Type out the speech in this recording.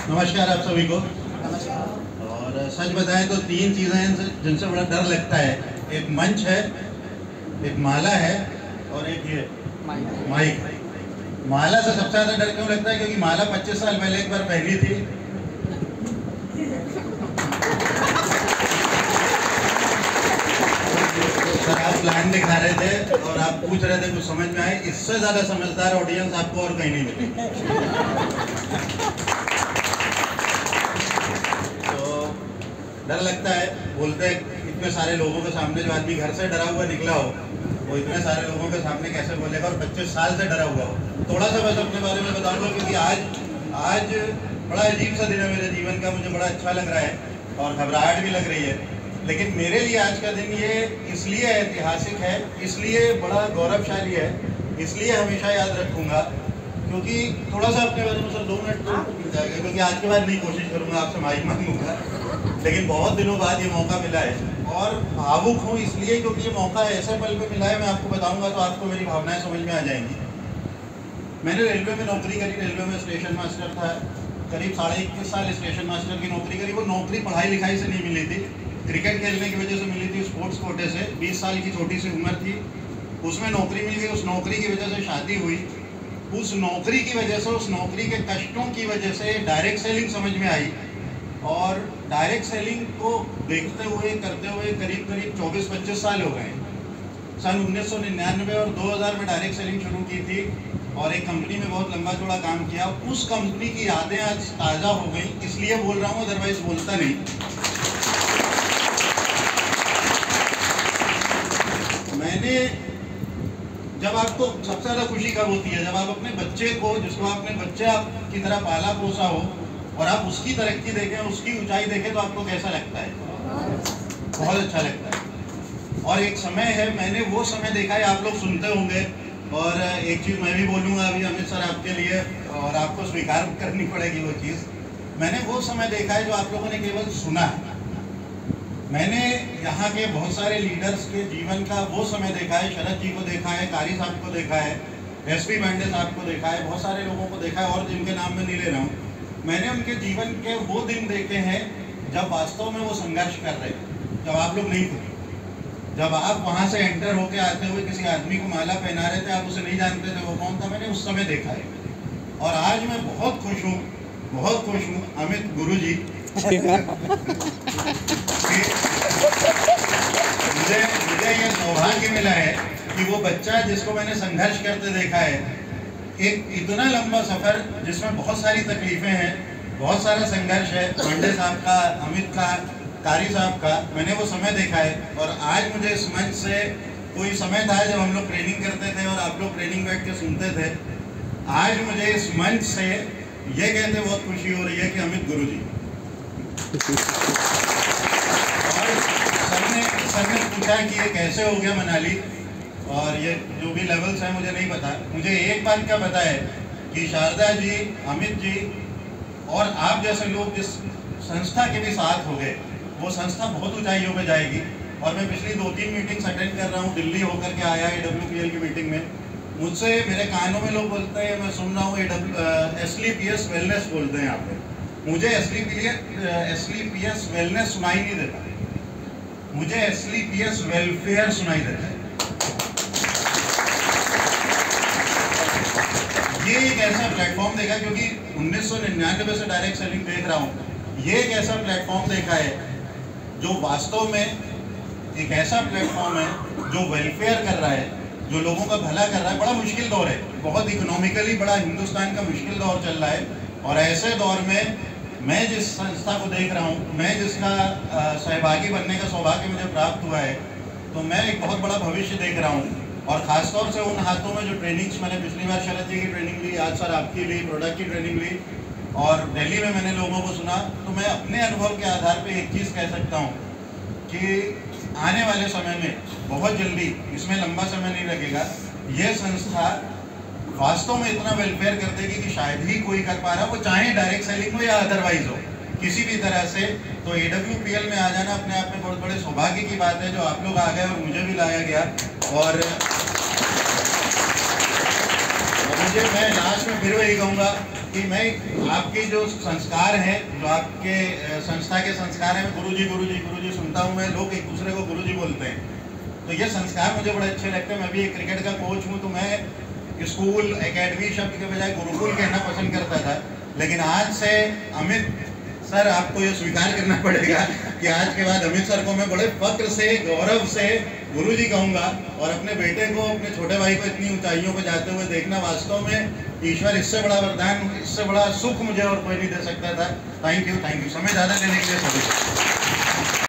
नमस्कार आप सभी को। और सच बताएं तो तीन चीज़ें हैं जिनसे बड़ा डर लगता है। एक मंच है, एक माला है और एक ये माइक। माला से सबसे ज़्यादा डर क्यों लगता है? क्योंकि माला 25 साल पहले एक बार पहनी थी। सर आप प्लान दिखा रहे थे और आप पूछ रहे थे, कुछ समझ में आए? इससे ज़्यादा समझदार ऑडियंस आपको और कहीं नहीं मिली। डर लगता है, बोलते हैं इतने सारे लोगों के सामने जो आदमी घर से डरा हुआ निकला हो वो इतने सारे लोगों के सामने कैसे बोलेगा, और 25 साल से डरा हुआ हो। थोड़ा सा बस अपने बारे में बताऊंगा क्योंकि आज बड़ा अजीब सा दिन है मेरे जीवन का। मुझे बड़ा अच्छा लग रहा है और घबराहट भी लग रही है, लेकिन मेरे लिए आज का दिन ये इसलिए ऐतिहासिक है, इसलिए बड़ा गौरवशाली है, इसलिए हमेशा याद रखूँगा। क्योंकि थोड़ा सा अपने बारे में सर 2 मिनट तो मिल जाएगा, क्योंकि आज के बाद नहीं कोशिश करूँगा आपसे माइक मांगूंगा, लेकिन बहुत दिनों बाद ये मौका मिला है और भावुक हूँ इसलिए क्योंकि ये मौका ऐसे पल पे मिला है। मैं आपको बताऊंगा तो आपको मेरी भावनाएं समझ में आ जाएंगी। मैंने रेलवे में नौकरी करी, रेलवे में स्टेशन मास्टर था। करीब 21.5 साल स्टेशन मास्टर की नौकरी करी। वो नौकरी पढ़ाई लिखाई से नहीं मिली थी, क्रिकेट खेलने की वजह से मिली थी, स्पोर्ट्स कोटे से। 20 साल की छोटी सी उम्र थी, उसमें नौकरी मिल गई। उस नौकरी की वजह से शादी हुई, उस नौकरी की वजह से, उस नौकरी के कष्टों की वजह से डायरेक्ट सेलिंग समझ में आई। और डायरेक्ट सेलिंग को देखते हुए करते हुए करीब 24-25 साल हो गए। सन 1999 और 2000 में डायरेक्ट सेलिंग शुरू की थी और एक कंपनी में बहुत लंबा चौड़ा काम किया। उस कंपनी की यादें आज ताज़ा हो गई, इसलिए बोल रहा हूँ, अदरवाइज बोलता नहीं। मैंने जब आपको सबसे ज़्यादा खुशी कब होती है? जब आप अपने बच्चे को, जिसको आपने बच्चे आपकी तरह पाला पोसा हो और आप उसकी तरक्की देखें, उसकी ऊंचाई देखें, तो आपको कैसा लगता है? बहुत अच्छा लगता है। और एक समय है, मैंने वो समय देखा है, आप लोग सुनते होंगे। और एक चीज़ मैं भी बोलूँगा अभी अमित सर आपके लिए, और आपको स्वीकार करनी पड़ेगी वो चीज़। मैंने वो समय देखा है जो आप लोगों ने केवल सुना है। मैंने यहाँ के बहुत सारे लीडर्स के जीवन का वो समय देखा है। शरद जी को देखा है, कारी साहब को देखा है, SP पांडे साहब को देखा है, बहुत सारे लोगों को देखा है और जिनके नाम में नहीं ले रहा हूँ। मैंने उनके जीवन के वो दिन देखे हैं जब वास्तव में वो संघर्ष कर रहे थे, जब आप लोग नहीं थे, जब आप वहाँ से एंटर होके आते हुए किसी आदमी को माला पहना रहे थे, आप उसे नहीं जानते थे वो कौन था। मैंने उस समय देखा है और आज मैं बहुत खुश हूँ, बहुत खुश हूँ अमित गुरु जी मुझे ये सौभाग्य मिला है कि वो बच्चा जिसको मैंने संघर्ष करते देखा है, एक इतना लंबा सफ़र जिसमें बहुत सारी तकलीफ़ें हैं, बहुत सारा संघर्ष है, पांडे साहब का, अमित का, कारी साहब का, मैंने वो समय देखा है। और आज मुझे इस मंच से, कोई समय था जब हम लोग ट्रेनिंग करते थे और आप लोग ट्रेनिंग बैठ के सुनते थे, आज मुझे इस मंच से ये कहते बहुत खुशी हो रही है कि अमित गुरु जी। और सर ने पूछा कि ये कैसे हो गया मनाली, और ये जो भी लेवल्स हैं मुझे नहीं पता। मुझे एक बात का पता है कि शारदा जी, अमित जी और आप जैसे लोग जिस संस्था के भी साथ हो गए, वो संस्था बहुत ऊंचाइयों पे जाएगी। और मैं पिछली 2-3 मीटिंग्स अटेंड कर रहा हूँ, दिल्ली होकर के आया AWPL की मीटिंग में। मुझसे मेरे कानों में लोग बोलते हैं, मैं सुन रहा हूँ SLPS वेलनेस बोलते हैं यहाँ पे। मुझे SLPS वेलनेस सुनाई नहीं देता, मुझे SLPS वेलफेयर सुनाई देता है। ये एक ऐसा प्लेटफॉर्म देखा, क्योंकि 1999 से डायरेक्ट सेलिंग देख रहा हूँ, ये एक ऐसा प्लेटफॉर्म देखा है जो वास्तव में एक ऐसा प्लेटफॉर्म है जो वेलफेयर कर रहा है, जो लोगों का भला कर रहा है। बड़ा मुश्किल दौर है, बहुत इकोनॉमिकली बड़ा हिंदुस्तान का मुश्किल दौर चल रहा है, और ऐसे दौर में मैं जिस संस्था को देख रहा हूँ, मैं जिसका सहभागी बनने का सौभाग्य मुझे प्राप्त हुआ है, तो मैं एक बहुत बड़ा भविष्य देख रहा हूँ। और ख़ासतौर से उन हाथों में जो ट्रेनिंग्स मैंने पिछली बार शरद जी की ट्रेनिंग ली, आज सर आपकी ली, प्रोडक्ट की ट्रेनिंग ली, और दिल्ली में मैंने लोगों को सुना, तो मैं अपने अनुभव के आधार पे एक चीज़ कह सकता हूँ कि आने वाले समय में बहुत जल्दी, इसमें लंबा समय नहीं लगेगा, ये संस्था वास्तव में इतना वेलफेयर कर देगी कि शायद ही कोई कर पा रहा, वो चाहे डायरेक्ट सेलिंग हो या अदरवाइज हो, किसी भी तरह से। तो AWPL में आ जाना अपने आप में बहुत बड़े सौभाग्य की बात है, जो आप लोग आ गए और मुझे भी लाया गया। और मुझे, मैं लास्ट में फिर वही कहूँगा कि मैं आपके जो संस्कार हैं, जो आपके संस्था के संस्कार हैं, गुरुजी गुरुजी गुरुजी सुनता हूँ मैं, लोग एक दूसरे को गुरुजी बोलते हैं, तो ये संस्कार मुझे बड़े अच्छे लगते हैं। मैं भी एक क्रिकेट का कोच हूँ, तो मैं स्कूल एकेडमी शब्द के बजाय गुरुकुल कहना पसंद करता था, लेकिन आज से अमित सर आपको ये स्वीकार करना पड़ेगा कि आज के बाद अमित सर को मैं बड़े फक्र से, गौरव से गुरुजी कहूँगा, और अपने बेटे को, अपने छोटे भाई को इतनी ऊंचाइयों पर जाते हुए देखना वास्तव में ईश्वर, इससे बड़ा वरदान, इससे बड़ा सुख मुझे और कोई नहीं दे सकता था। थैंक यू, समय ज़्यादा देने के लिए सभी।